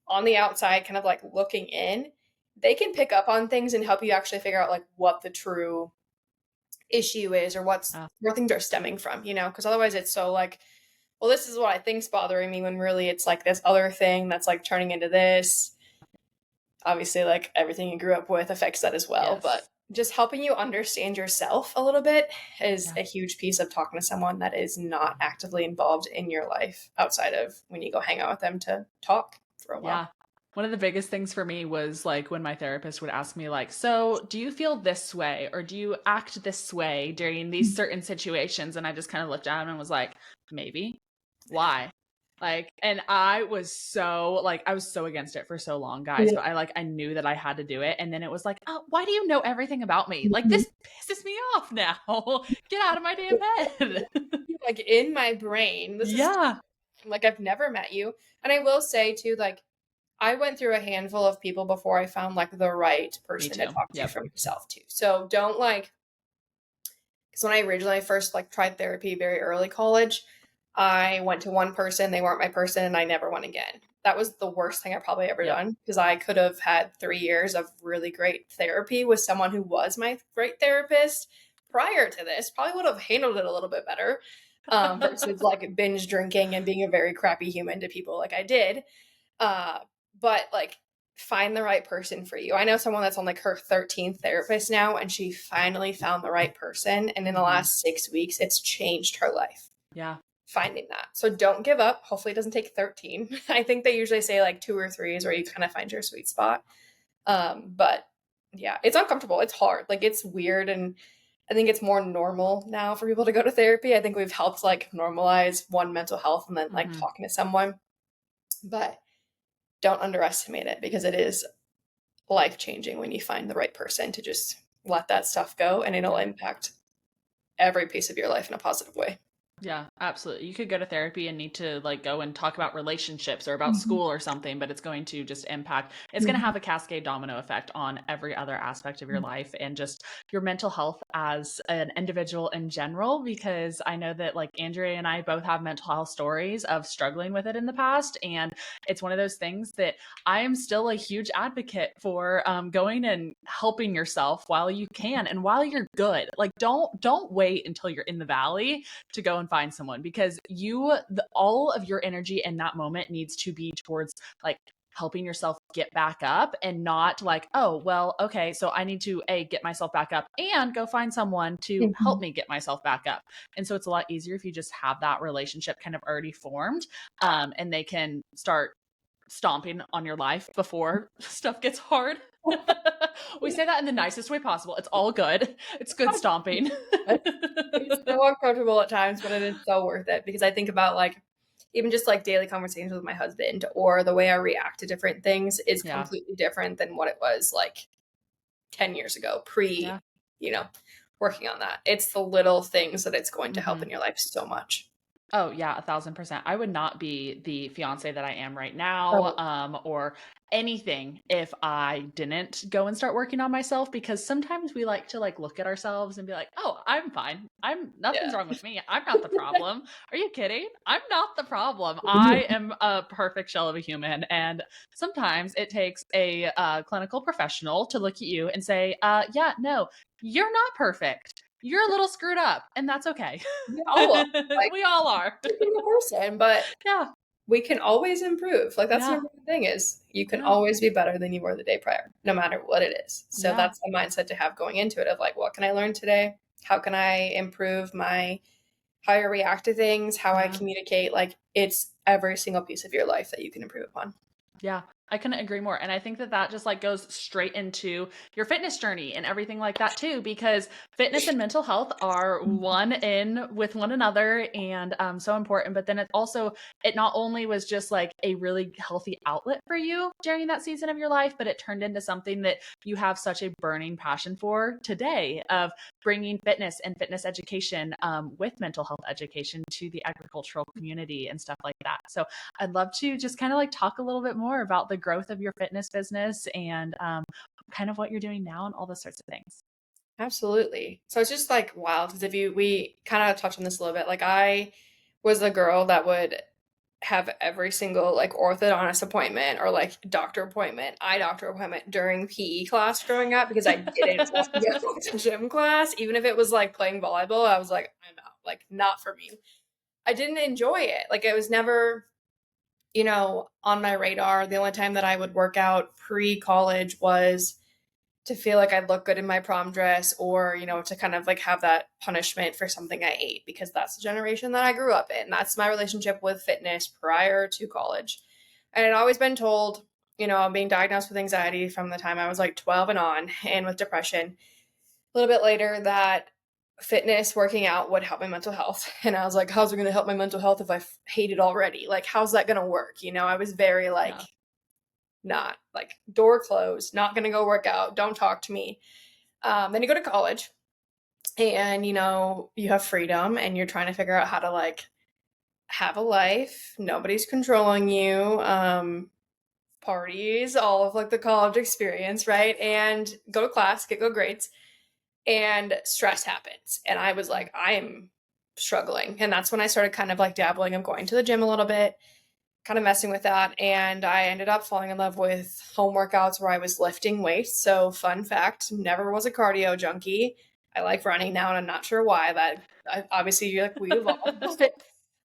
S2: on the outside, kind of like looking in, they can pick up on things and help you actually figure out like what the true issue is, or
S1: Yeah.
S2: where things are stemming from, because otherwise it's so like, well, this is what I think's bothering me, when really it's like this other thing that's like turning into this. Obviously, like everything you grew up with affects that as well, but
S1: Yes.
S2: just helping you understand yourself a little bit is
S1: Yeah.
S2: a huge piece of talking to someone that is not actively involved in your life outside of when you go hang out with them to talk for a while.
S1: Yeah. One of the biggest things for me was like when my therapist would ask me like, "So, do you feel this way or do you act this way during these certain situations?" And I just kind of looked at him and was like, "Maybe. Why?" Like, and I was so against it for so long, guys,
S2: Yeah.
S1: but I knew that I had to do it. And then it was like, "Oh, why do you know everything about me? Like,
S2: Mhm.
S1: this pisses me off now. Get out of my damn head."
S2: Like in my brain, this is
S1: Yeah.
S2: like I've never met you. And I will say too, like I went through a handful of people before I found like the right
S1: Me
S2: person to
S1: too.
S2: talk to
S1: Yep.
S2: for myself too. So don't like, because when I originally first like tried therapy very early college, I went to one person, they weren't my person, and I never went again. That was the worst thing I probably ever
S1: Yep.
S2: done because I could have had 3 years of really great therapy with someone who was my great therapist prior to this. Probably would have handled it a little bit better versus like binge drinking and being a very crappy human to people like I did. Uh, but like find the right person for you. I know someone that's on like her 13th therapist now, and she finally found the right person. And in the
S1: Mhm.
S2: last 6 weeks, it's changed her life
S1: Yeah.
S2: finding that. So don't give up. Hopefully, it doesn't take 13. I think they usually say like 2 or 3 is where you kind of find your sweet spot. But yeah, it's uncomfortable. It's hard. Like it's weird. And I think it's more normal now for people to go to therapy. I think we've helped like normalize one mental health and then like
S1: Mhm.
S2: talking to someone. But don't underestimate it because it is life changing when you find the right person to just let that stuff go and it'll
S1: Yeah.
S2: impact every piece of your life in a positive way.
S1: Yeah, absolutely. You could go to therapy and need to like go and talk about relationships or about
S2: Mhm.
S1: school or something, but it's going to just impact, it's going to
S2: Mhm.
S1: have a cascade domino effect on every other aspect of your
S2: Mhm.
S1: life and just your mental health as an individual in general. Because I know that like Andrea and I both have mental health stories of struggling with it in the past. And it's one of those things that I am still a huge advocate for going and helping yourself while you can and while you're good. Like don't wait until you're in the valley to go and find someone because all of your energy in that moment needs to be towards like helping yourself get back up and not like, oh, well, okay, so I need to get myself back up and go find someone to help
S2: Mhm.
S1: me get myself back up. And so it's a lot easier if you just have that relationship kind of already formed, and they can start stomping on your life before stuff gets hard. We say that in the nicest way possible. It's all good. It's good stomping.
S2: It's so uncomfortable at times, but it is so worth it because I think about like even just like daily conversations with my husband or the way I react to different things is
S1: Yeah.
S2: completely different than what it was like 10 years ago, pre,
S1: Yeah.
S2: you know, working on that. It's the little things that it's going to help
S1: Hmm.
S2: in your life so much.
S1: Oh yeah, 1,000%. I would not be the fiance that I am right now,
S2: Oh,
S1: or anything if I didn't go and start working on myself because sometimes we like to like look at ourselves and be like, "Oh, I'm fine. I'm nothing's
S2: yeah.
S1: wrong with me. I'm not the problem." Are you kidding? I'm not the problem. I am a perfect shell of a human, and sometimes it takes a clinical professional to look at you and say, yeah, no, you're not perfect. You're a little screwed up, and that's okay."
S2: We all are, like,
S1: We all are.
S2: every single person, but
S1: Yeah.
S2: we can always improve. Like, that's the
S1: Yeah.
S2: number one thing is you can
S1: Yeah.
S2: always be better than you were the day prior, no matter what it is. So
S1: Yeah.
S2: that's the mindset to have going into it of like, what can I learn today? How can I improve my how I react to things, how I
S1: Yeah.
S2: communicate? Like, it's every single piece of your life that you can improve upon.
S1: Yeah, I couldn't agree more. And I think that that just like goes straight into your fitness journey and everything like that too, because fitness and mental health are one in with one another and so important. But then it also, it not only was just like a really healthy outlet for you during that season of your life, but it turned into something that you have such a burning passion for today of bringing fitness and fitness education with mental health education to the agricultural community and stuff like that. So I'd love to just kind of like talk a little bit more about the growth of your fitness business and kind of what you're doing now and all those sorts of things.
S2: Absolutely. So it's just like wild because if you we kind of touched on this a little bit. Like I was the girl that would have every single like orthodontist appointment or like doctor appointment, eye doctor appointment during PE class growing up because I didn't want to go to gym class. Even if it was like playing volleyball, I was like, I'm out. Like not for me. I didn't enjoy it. Like it was never, on my radar. The only time that I would work out pre-college was to feel like I'd look good in my prom dress or, to kind of like have that punishment for something I ate because that's the generation that I grew up in. That's my relationship with fitness prior to college. And I'd always been told, I'm being diagnosed with anxiety from the time I was like 12 and on and with depression a little bit later that fitness, working out would help my mental health. And I was like, how's it going to help my mental health if I hate it already? Like, how's that going to work? I was very like,
S1: Yeah.
S2: not like door closed, not going to go work out. Don't talk to me. Then you go to college and, you have freedom and you're trying to figure out how to like have a life. Nobody's controlling you. parties, all of like the college experience, right? And go to class, get good grades, and stress happens. And I was like, I'm struggling. And that's when I started kind of like dabbling of going to the gym a little bit, kind of messing with that. And I ended up falling in love with home workouts where I was lifting weights. So, fun fact, never was a cardio junkie. I like running now, and I'm not sure why. Obviously, you're like, we evolved. But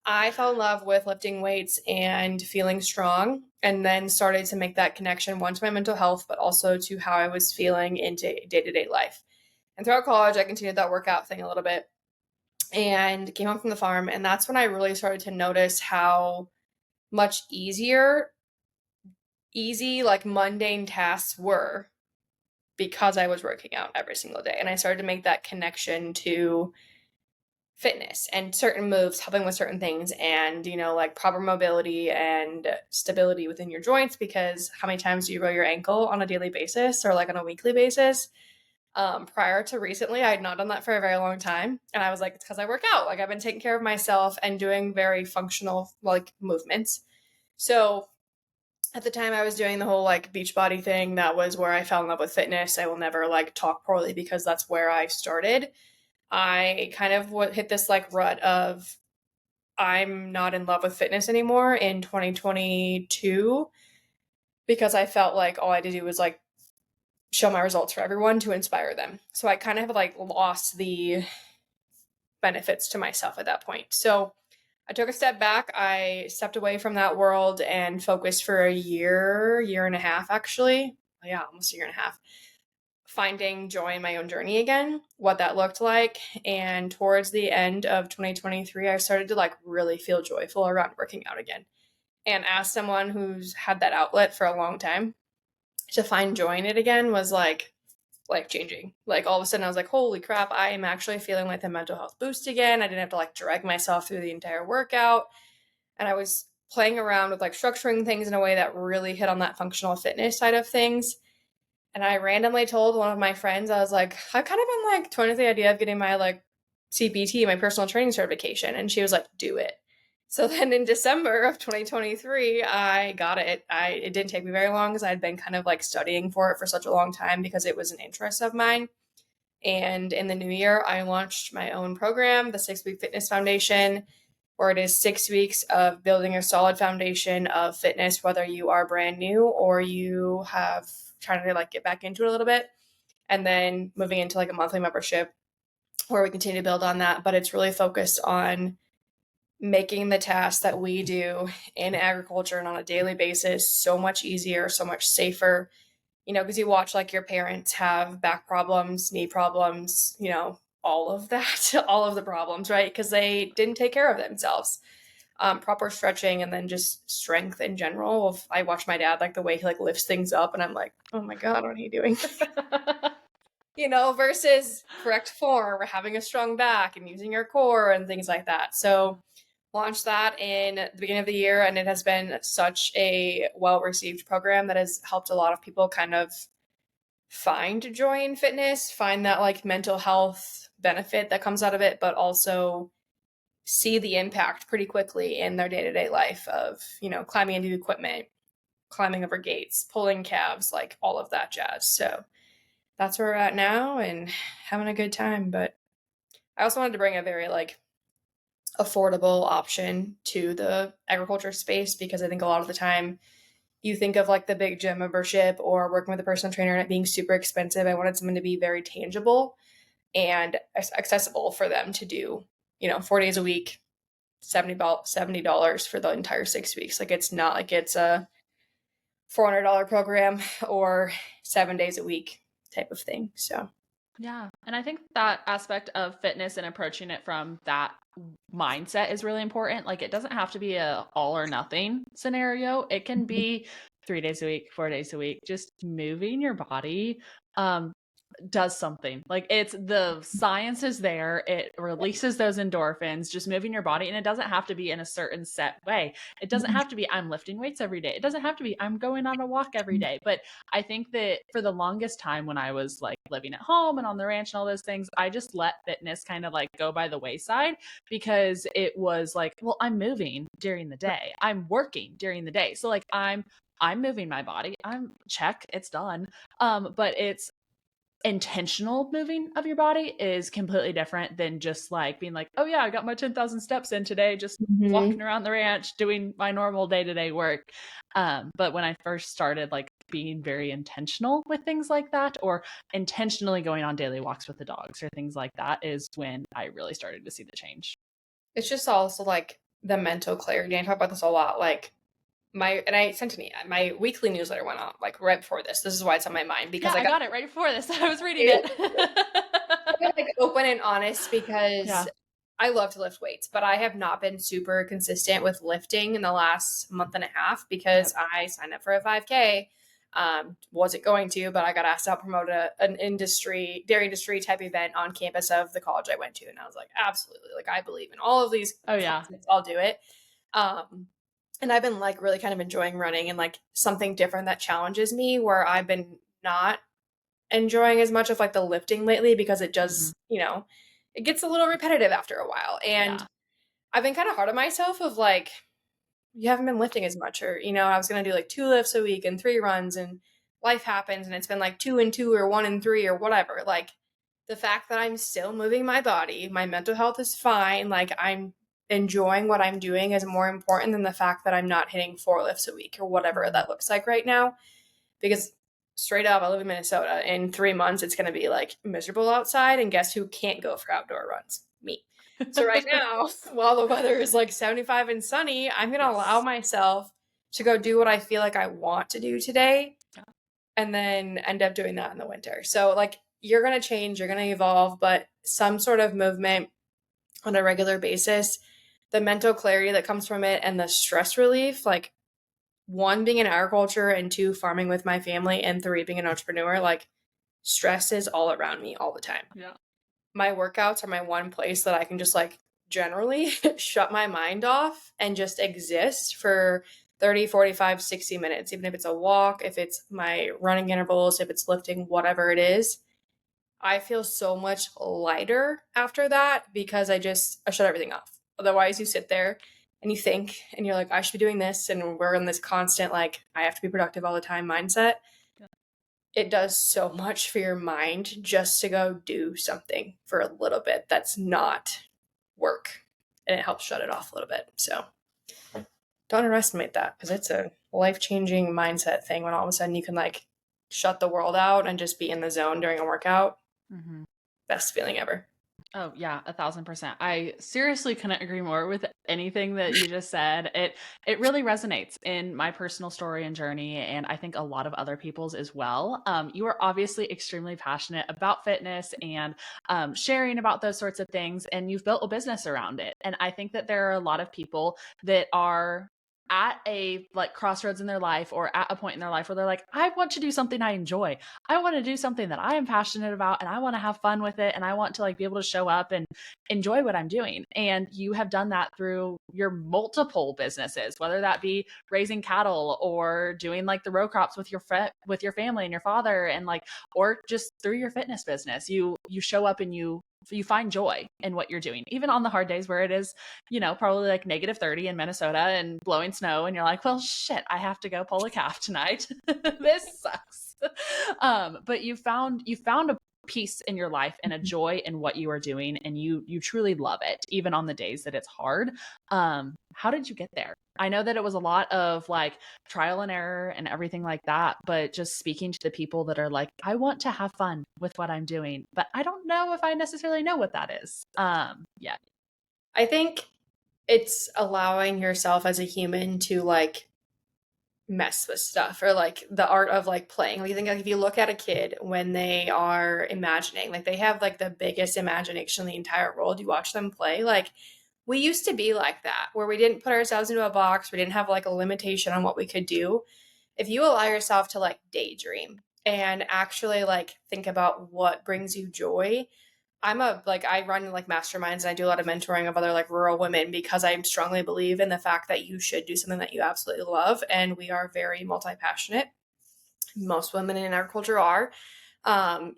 S2: I fell in love with lifting weights and feeling strong, and then started to make that connection, one, to my mental health, but also to how I was feeling into day to day life. And throughout college, I continued that workout thing a little bit and came home from the farm. And that's when I really started to notice how much easy, like mundane tasks were because I was working out every single day. And I started to make that connection to fitness and certain moves, helping with certain things, and, like proper mobility and stability within your joints. Because how many times do you roll your ankle on a daily basis or like on a weekly basis? Prior to recently, I had not done that for a very long time. And I was like, it's because I work out. Like, I've been taking care of myself and doing very functional, like, movements. So at the time I was doing the whole like beach body thing, that was where I fell in love with fitness. I will never like talk poorly because that's where I started. I kind of hit this like rut of I'm not in love with fitness anymore in 2022 because I felt like all I had to do was like show my results for everyone to inspire them. So I kind of like lost the benefits to myself at that point. So I took a step back. I stepped away from that world and focused for a year and a half, actually. Yeah, almost a year and a half, finding joy in my own journey again, what that looked like. And towards the end of 2023, I started to like really feel joyful around working out again. And as someone who's had that outlet for a long time, to find joy in it again was like life changing. Like all of a sudden I was like, holy crap, I am actually feeling like the mental health boost again. I didn't have to like drag myself through the entire workout. And I was playing around with like structuring things in a way that really hit on that functional fitness side of things. And I randomly told one of my friends, I was like, I've kind of been like toying with the idea of getting my like CPT, my personal training certification. And she was like, do it. So then in December of 2023, I got it. It didn't take me very long because I'd been kind of like studying for it for such a long time because it was an interest of mine. And in the new year, I launched my own program, the 6-Week Fitness Foundation, where it is 6 weeks of building a solid foundation of fitness, whether you are brand new or you have trying to like get back into it a little bit, and then moving into like a monthly membership where we continue to build on that. But it's really focused on making the tasks that we do in agriculture and on a daily basis so much easier, so much safer, because you watch like your parents have back problems, knee problems, all of that, all of the problems, right? Because they didn't take care of themselves. Proper stretching and then just strength in general. I watch my dad, like the way he like lifts things up, and I'm like, oh my God, what are you doing? Versus correct form or having a strong back and using your core and things like that. So launched that in the beginning of the year, and it has been such a well-received program that has helped a lot of people kind of find joy in fitness, find that like mental health benefit that comes out of it, but also see the impact pretty quickly in their day-to-day life of, climbing into equipment, climbing over gates, pulling calves, like all of that jazz. So that's where we're at now and having a good time. But I also wanted to bring a very like affordable option to the agriculture space, because I think a lot of the time you think of like the big gym membership or working with a personal trainer and it being super expensive. I wanted something to be very tangible and accessible for them to do, 4 days a week, $70 for the entire 6 weeks. Like, it's not like it's a $400 program or 7 days a week type of thing. So
S1: yeah. And I think that aspect of fitness and approaching it from that mindset is really important. Like, it doesn't have to be a all or nothing scenario. It can be 3 days a week, 4 days a week, just moving your body. Does something. Like, it's the science is there. It releases those endorphins, just moving your body. And it doesn't have to be in a certain set way. It doesn't have to be I'm lifting weights every day. It doesn't have to be I'm going on a walk every day. But I think that for the longest time when I was like living at home and on the ranch and all those things, I just let fitness kind of like go by the wayside, because it was like, well, I'm moving during the day, I'm working during the day, so like I'm I'm moving my body. I'm check, it's done. But it's intentional moving of your body is completely different than just like being like, oh yeah, I got my 10,000 steps in today, just walking
S2: Mhm.
S1: around the ranch doing my normal day-to-day work. But when I first started like being very intentional with things like that, or intentionally going on daily walks with the dogs or things like that, is when I really started to see the change.
S2: It's just also like the mental clarity. I talk about this a lot. Like I sent my weekly newsletter went out like right before this. This is why it's on my mind
S1: Yeah,
S2: because I
S1: I
S2: got
S1: got it right before this. I was reading
S2: it.
S1: it.
S2: I'm like open and honest because
S1: Yeah.
S2: I love to lift weights, but I have not been super consistent with lifting in the last month and a half because
S1: Yep.
S2: I signed up for a 5K. Wasn't going to, but I got asked to help promote an dairy industry type event on campus of the college I went to. And I was like, absolutely. Like, I believe in all of these
S1: Oh yeah.
S2: concepts. I'll do it. Um, and I've been like really kind of enjoying running and like something different that challenges me where I've been not enjoying as much of like the lifting lately because it
S1: Hmm.
S2: just, it gets a little repetitive after a while. And
S1: Yeah.
S2: I've been kind of hard on myself of like, you haven't been lifting as much, or, I was going to do like 2 lifts a week and 3 runs, and life happens and it's been like 2 and 2 or 1 and 3 or whatever. Like the fact that I'm still moving my body, my mental health is fine. Like I'm enjoying what I'm doing is more important than the fact that I'm not hitting 4 lifts a week or whatever
S1: Hmm.
S2: that looks like right now, because straight up, I live in Minnesota. In 3 months, it's going to be like miserable outside. And guess who can't go for outdoor runs? Me. So right now, while the weather is like 75 and sunny, I'm going to allow
S1: Yes.
S2: myself to go do what I feel like I want to do today
S1: Yeah.
S2: and then end up doing that in the winter. So, like, you're going to change, you're going to evolve, but some sort of movement on a regular basis, the mental clarity that comes from it and the stress relief, like, one, being in agriculture, and two, farming with my family, and three, being an entrepreneur, like stress is all around me all the time.
S1: Yeah.
S2: My workouts are my one place that I can just like generally shut my mind off and just exist for 30, 45, 60 minutes, even if it's a walk, if it's my running intervals, if it's lifting, whatever it is. I feel so much lighter after that because I shut everything off. Otherwise, you sit there and you think and you're like, I should be doing this. And we're in this constant, like, I have to be productive all the time mindset.
S1: Yeah.
S2: It does so much for your mind just to go do something for a little bit that's not work. And it helps shut it off a little bit. So don't underestimate that because it's a life changing mindset thing when all of a sudden you can like shut the world out and just be in the zone during a workout.
S1: Hmm.
S2: Best feeling ever.
S1: Oh yeah, 1,000%. I seriously couldn't agree more with anything that you just said. It really resonates in my personal story and journey, and I think a lot of other people's as well. You are obviously extremely passionate about fitness and sharing about those sorts of things, and you've built a business around it. And I think that there are a lot of people that are at a like crossroads in their life or at a point in their life where they're like, I want to do something I enjoy. I want to do something that I am passionate about and I want to have fun with it and I want to like be able to show up and enjoy what I'm doing. And you have done that through your multiple businesses, whether that be raising cattle or doing like the row crops with with your family and your father, and like, or just through your fitness business. You show up and you find joy in what you're doing, even on the hard days where it is, probably like -30 in Minnesota and blowing snow. And you're like, well, shit, I have to go pull a calf tonight. This sucks. But you found a peace in your life and a joy in what you are doing. And you truly love it, even on the days that it's hard. How did you get there? I know that it was a lot of like trial and error and everything like that, but just speaking to the people that are like, I want to have fun with what I'm doing, but I don't know if I necessarily know what that is. Yeah.
S2: I think it's allowing yourself as a human to like mess with stuff, or like the art of like playing. Like, you think like if you look at a kid when they are imagining, like they have like the biggest imagination in the entire world. You watch them play, like we used to be like that, where we didn't put ourselves into a box. We didn't have like a limitation on what we could do. If you allow yourself to like daydream and actually like think about what brings you joy. I run like masterminds and I do a lot of mentoring of other like rural women because I strongly believe in the fact that you should do something that you absolutely love. And we are very multi passionate. Most women in agriculture are.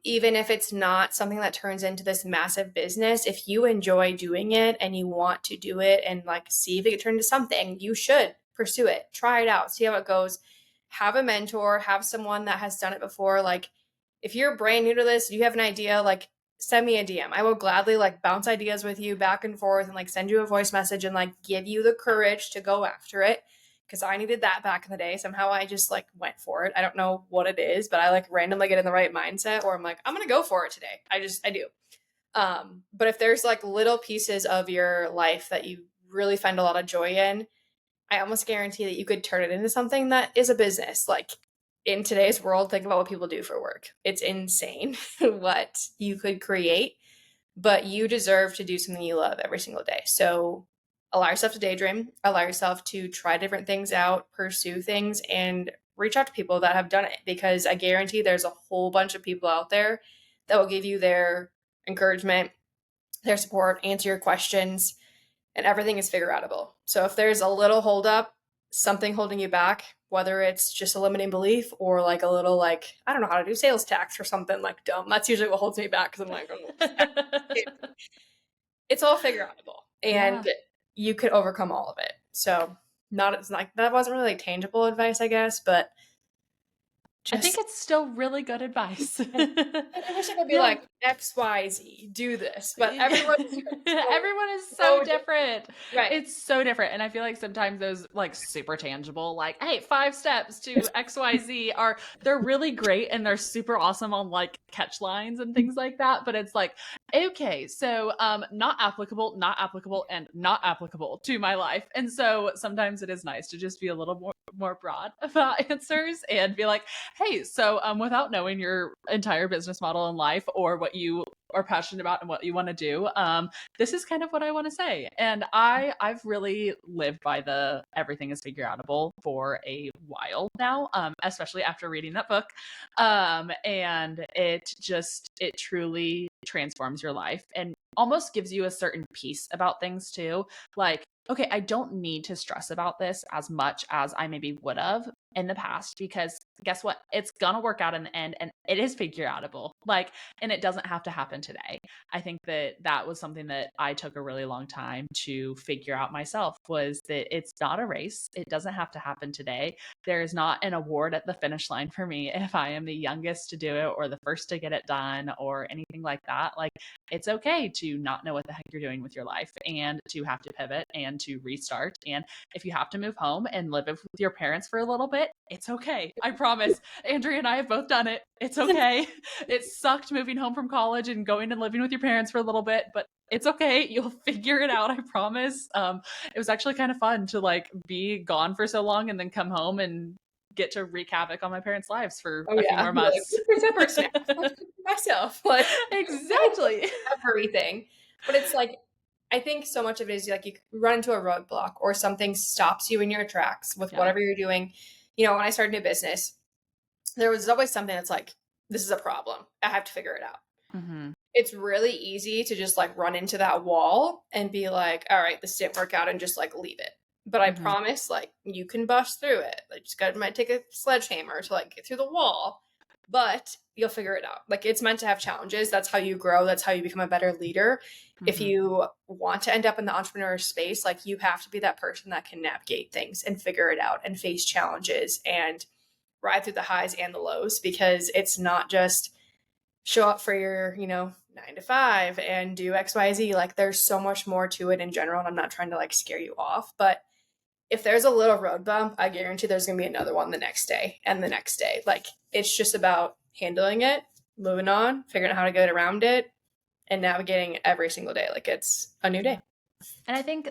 S2: Even if it's not something that turns into this massive business, if you enjoy doing it and you want to do it and like see if it can turn into something, you should pursue it, try it out, see how it goes. have a mentor, have someone that has done it before. Like, if you're brand new to this, you have an idea, like, send me a DM. I will gladly like bounce ideas with you back and forth and like send you a voice message and like give you the courage to go after it. Cause I needed that back in the day. Somehow I just like went for it. I don't know what it is, but I like randomly get in the right mindset or I'm like, I'm going to go for it today. I do. But if there's like little pieces of your life that you really find a lot of joy in, I almost guarantee that you could turn it into something that is a business. Like in today's world, think about what people do for work. It's insane what you could create, but you deserve to do something you love every single day. So allow yourself to daydream, allow yourself to try different things out, pursue things, and reach out to people that have done it, because I guarantee there's a whole bunch of people out there that will give you their encouragement, their support, answer your questions, and everything is figure outable. So if there's a little holdup, something holding you back, whether it's just a limiting belief or like a little like, I don't know how to do sales tax or something like dumb. That's usually what holds me back because I'm like, oh, it's all figure outable and you could overcome all of it. So it's like that wasn't really like tangible advice, I guess, but
S1: I think it's still really good advice.
S2: I wish I could be like XYZ, do this, but everyone
S1: is so different.
S2: Right.
S1: It's so different. And I feel like sometimes those like super tangible, like, hey, 5 steps to XYZ they're really great and they're super awesome on like catch lines and things like that. But it's like, okay, so not applicable, and not applicable to my life. And so sometimes it is nice to just be a little more broad about answers and be like, hey, so without knowing your entire business model in life or what you are passionate about and what you want to do, this is kind of what I want to say. And I've really lived by the everything is figure outable for a while now, especially after reading that book. And it truly transforms your life and almost gives you a certain peace about things too. Like, okay, I don't need to stress about this as much as I maybe would have in the past, because guess what? It's gonna work out in the end and it is figure outable. Like, and it doesn't have to happen today. I think that was something that I took a really long time to figure out myself, was that it's not a race. It doesn't have to happen today. There is not an award at the finish line for me if I am the youngest to do it or the first to get it done or anything like that. Like, it's okay to not know what the heck you're doing with your life and to have to pivot and to restart. And if you have to move home and live with your parents for a little bit, it's okay. I promise. Andrea and I have both done it. It's okay. It sucked moving home from college and going and living with your parents for a little bit, but it's okay. You'll figure it out. I promise. It was actually kind of fun to like be gone for so long and then come home and get to wreak havoc on my parents' lives for a few more months.
S2: Like, myself, like
S1: exactly
S2: everything. But it's like, I think so much of it is like you run into a roadblock or something stops you in your tracks with whatever you're doing. You know, when I started a new business, there was always something that's like, this is a problem. I have to figure it out.
S1: Mm-hmm.
S2: It's really easy to just like run into that wall and be like, all right, this didn't work out, and just like leave it. But I promise, like, you can bust through it. Like, might take a sledgehammer to like get through the wall, but you'll figure it out. Like, it's meant to have challenges. That's how you grow. That's how you become a better leader. If you want to end up in the entrepreneur space, like, you have to be that person that can navigate things and figure it out and face challenges and ride through the highs and the lows, because it's not just show up for your, 9 to 5 and do XYZ. Like, there's so much more to it in general. And I'm not trying to like scare you off, but if there's a little road bump, I guarantee there's going to be another one the next day and the next day. Like, it's just about handling it, moving on, figuring out how to get around it, and navigating every single day like it's a new day.
S1: And I think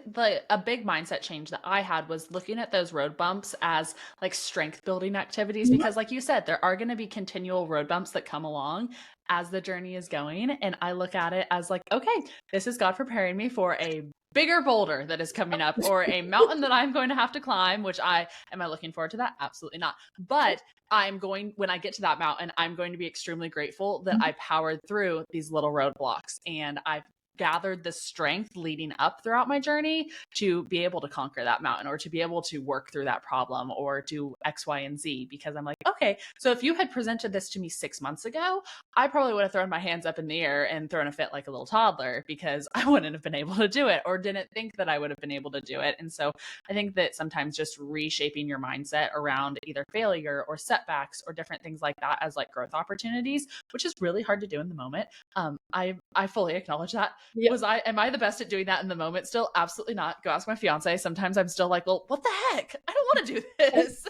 S1: a big mindset change that I had was looking at those road bumps as like strength building activities, because like you said, there are going to be continual road bumps that come along as the journey is going. And I look at it as like, okay, this is God preparing me for a bigger boulder that is coming up or a mountain that I'm going to have to climb, which am I looking forward to that? Absolutely not. But when I get to that mountain, I'm going to be extremely grateful that I powered through these little roadblocks and I've gathered the strength leading up throughout my journey to be able to conquer that mountain or to be able to work through that problem or do X, Y, and Z. Because I'm like, okay, so if you had presented this to me 6 months ago, I probably would have thrown my hands up in the air and thrown a fit like a little toddler because I wouldn't have been able to do it or didn't think that I would have been able to do it. And so I think that sometimes just reshaping your mindset around either failure or setbacks or different things like that as like growth opportunities, which is really hard to do in the moment. I fully acknowledge that.
S2: Yeah.
S1: Am I the best at doing that in the moment still? Absolutely not. Go ask my fiance. Sometimes I'm still like, well, what the heck? I don't want to do this.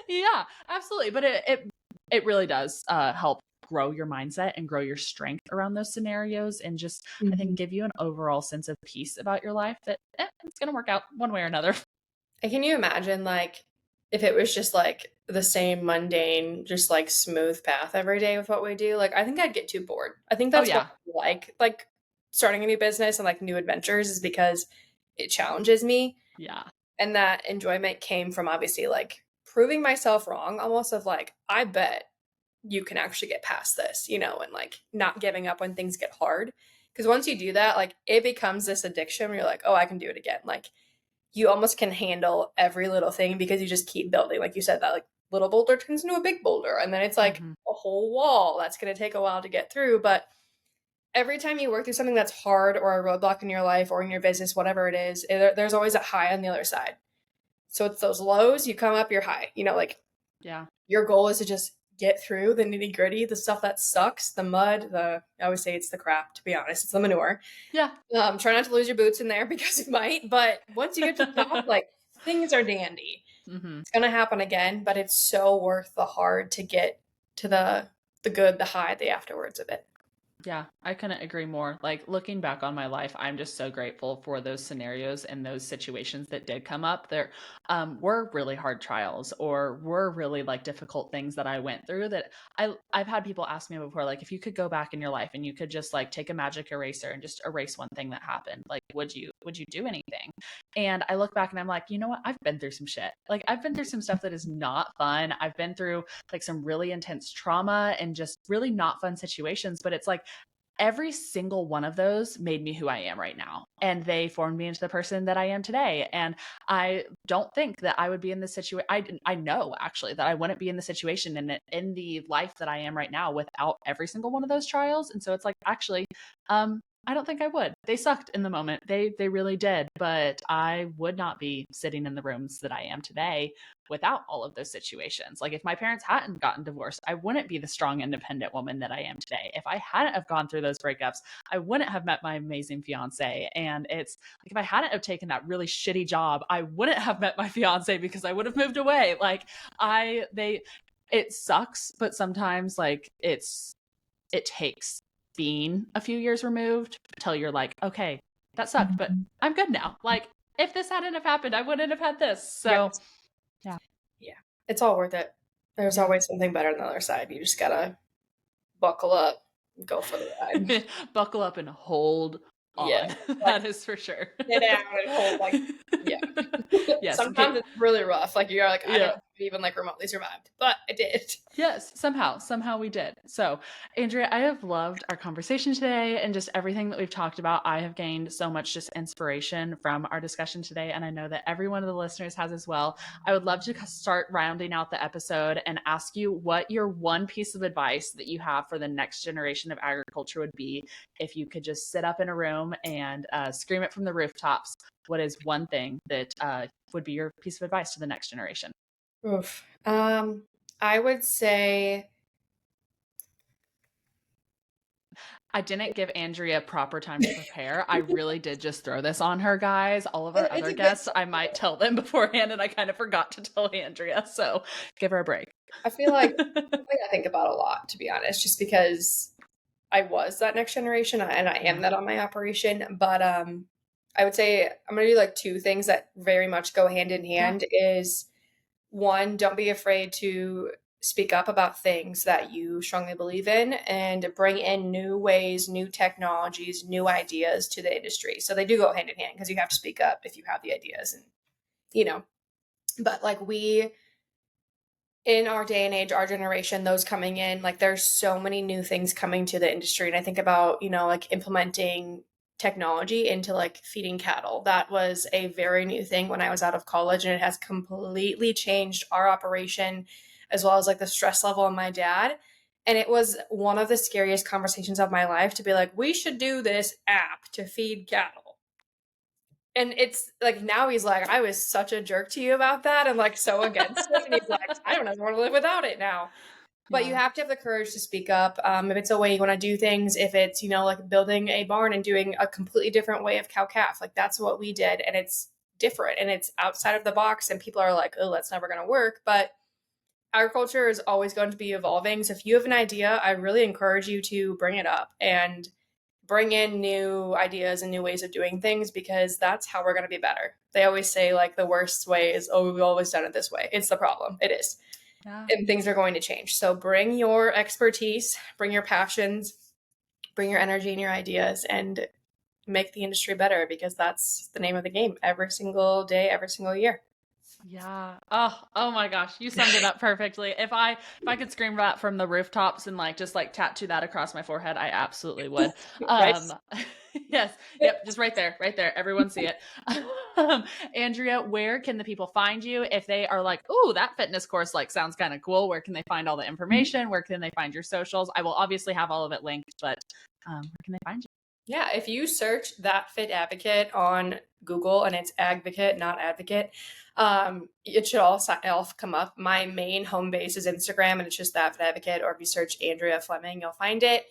S1: Yeah, absolutely. But it really does help grow your mindset and grow your strength around those scenarios and just, I think, give you an overall sense of peace about your life that it's going to work out one way or another.
S2: And can you imagine, like, if it was just like the same mundane, just like smooth path every day with what we do? Like, I think I'd get too bored. I think that's what I like starting a new business and like new adventures is because it challenges me.
S1: Yeah.
S2: And that enjoyment came from obviously like proving myself wrong, almost of like, I bet you can actually get past this, you know, and like not giving up when things get hard. Because once you do that, like it becomes this addiction where you're like, oh, I can do it again. Like you almost can handle every little thing because you just keep building. Like you said, that like little boulder turns into a big boulder. And then it's like a whole wall that's going to take a while to get through. But every time you work through something that's hard or a roadblock in your life or in your business, whatever it is, there's always a high on the other side. So it's those lows, you come up, you're high. You know, like your goal is to just get through the nitty gritty, the stuff that sucks, the mud, I always say it's the crap, to be honest. It's the manure.
S1: Yeah.
S2: Try not to lose your boots in there because you might. But once you get to the top, like things are dandy. It's going to happen again, but it's so worth the hard to get to the good, the high, the afterwards of it.
S1: Yeah, I couldn't agree more. Like looking back on my life, I'm just so grateful for those scenarios and those situations that did come up. There were really hard trials or were really like difficult things that I went through that I've had people ask me before, like if you could go back in your life and you could just like take a magic eraser and just erase one thing that happened, like would you do anything? And I look back and I'm like, you know what? I've been through some shit. Like I've been through some stuff that is not fun. I've been through like some really intense trauma and just really not fun situations, but it's like every single one of those made me who I am right now. And they formed me into the person that I am today. And I don't think that I would be in this situation. I know actually that I wouldn't be in the situation and in the life that I am right now without every single one of those trials. And so it's like, actually, I don't think I would. They sucked in the moment. They really did. But I would not be sitting in the rooms that I am today without all of those situations. Like if my parents hadn't gotten divorced, I wouldn't be the strong, independent woman that I am today. If I hadn't have gone through those breakups, I wouldn't have met my amazing fiance. And it's like, if I hadn't have taken that really shitty job, I wouldn't have met my fiance because I would have moved away. Like it sucks, but sometimes like it takes being a few years removed until you're like, okay, that sucked, but I'm good now. Like if this hadn't have happened, I wouldn't have had this. So yeah,
S2: it's all worth it. There's always something better on the other side. You just gotta buckle up and go for the ride.
S1: Buckle up and hold on.
S2: Yeah,
S1: that is for sure.
S2: Get down and hold, like, yes. Sometimes it's really rough. Like you're like, I don't even like remotely survived, but I did.
S1: Yes, somehow we did. So, Andrea, I have loved our conversation today and just everything that we've talked about. I have gained so much just inspiration from our discussion today, and I know that every one of the listeners has as well. I would love to start rounding out the episode and ask you what your one piece of advice that you have for the next generation of agriculture would be if you could just sit up in a room and scream it from the rooftops. What is one thing that would be your piece of advice to the next generation?
S2: Oof. I would say
S1: I didn't give Andrea proper time to prepare. I really did just throw this on her, guys. All of our other guests, I might tell them beforehand, and I kind of forgot to tell Andrea. So give her a break.
S2: I feel like I think about a lot, to be honest, just because I was that next generation and I am that on my operation. But I would say I'm going to do like two things that very much go hand in hand is one, don't be afraid to speak up about things that you strongly believe in and bring in new ways, new technologies, new ideas to the industry. So they do go hand in hand because you have to speak up if you have the ideas and, you know, but like in our day and age, our generation, those coming in, like there's so many new things coming to the industry. And I think about, like implementing technology into like feeding cattle. That was a very new thing when I was out of college, and it has completely changed our operation as well as like the stress level on my dad. And it was one of the scariest conversations of my life to be like, we should do this app to feed cattle. And it's like now he's like, I was such a jerk to you about that and like so against it. And he's like, I don't ever want to live without it now. But you
S1: Yeah.
S2: have to have the courage to speak up. If it's a way you want to do things, if it's, like building a barn and doing a completely different way of cow calf, like that's what we did. And it's different and it's outside of the box. And people are like, oh, that's never going to work. But agriculture is always going to be evolving. So if you have an idea, I really encourage you to bring it up and bring in new ideas and new ways of doing things, because that's how we're going to be better. They always say like the worst way is, oh, we've always done it this way. It's the problem. It is.
S1: Yeah.
S2: And things are going to change. So bring your expertise, bring your passions, bring your energy and your ideas, and make the industry better, because that's the name of the game every single day, every single year.
S1: Yeah. Oh my gosh, you summed it up perfectly. If I could scream that from the rooftops and like just like tattoo that across my forehead, I absolutely would.
S2: Right?
S1: Um yes. Yep, just right there. Right there. Everyone see it. Andrea, where can the people find you if they are like, "Ooh, that fitness course like sounds kind of cool." Where can they find all the information? Where can they find your socials? I will obviously have all of it linked, but where can they find you?
S2: Yeah, if you search That Fit Advocate on Google, and it's advocate, not advocate, it should all come up. My main home base is Instagram, and it's just That Fit Advocate. Or if you search Andrea Fleming, you'll find it.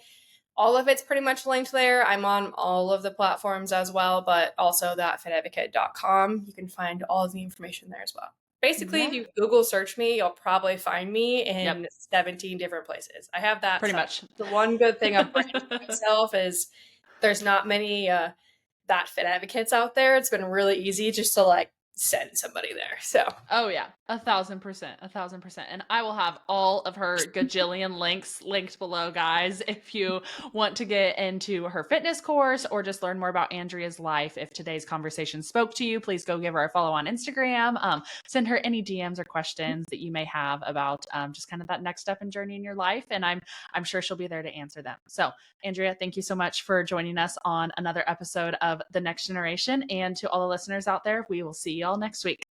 S2: All of it's pretty much linked there. I'm on all of the platforms as well, but also thatfitadvocate.com. You can find all of the information there as well. Basically, if
S1: Yeah.
S2: you Google search me, you'll probably find me
S1: Yep.
S2: in 17 different places. I have that
S1: Pretty
S2: set.
S1: much.
S2: The one good thing I've branded myself is there's not many that fit advocates out there. It's been really easy just to like send somebody there. So
S1: Oh yeah, 1,000%, 1,000%. And I will have all of her gajillion links linked below, guys. If you want to get into her fitness course or just learn more about Andrea's life, if today's conversation spoke to you, please go give her a follow on Instagram. Send her any DMs or questions that you may have about just kind of that next step and journey in your life, and I'm sure she'll be there to answer them. So, Andrea, thank you so much for joining us on another episode of The Next Generation, and to all the listeners out there, we will see you all next week.